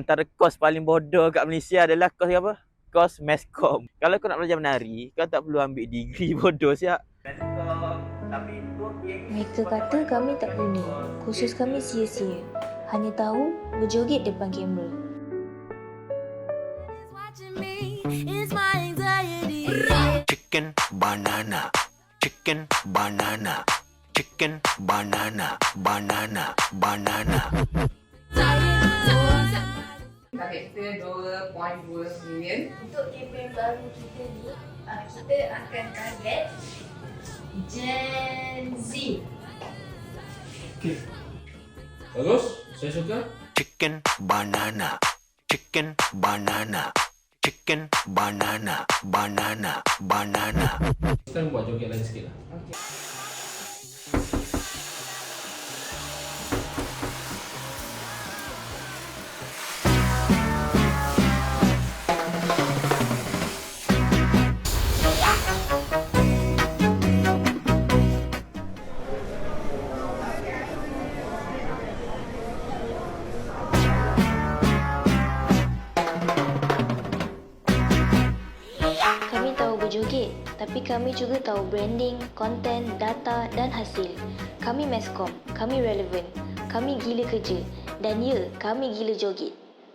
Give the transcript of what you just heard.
antara kos paling bodoh kat Malaysia adalah kos apa? Kos Meskom. Kalau kau nak belajar menari, kau tak perlu ambil degree bodoh siap. Meskom, tapi tu Mereka kata kami tak berani. Kursus kami sia-sia. Hanya tahu berjoget depan kamera. Chicken banana, chicken banana, chicken banana, banana, banana. Target kita 2.2 million. Untuk kempen baru kita ni, kita akan target Gen Z. Okey. Bagus, saya suka. Chicken banana, chicken banana, chicken banana, banana, banana. Sekarang buat joget lain sikit lah. Okay. Kami tahu berjoget, tapi kami juga tahu branding, konten, data dan hasil. Kami Meskom, kami relevan, kami gila kerja dan ya, kami gila joget.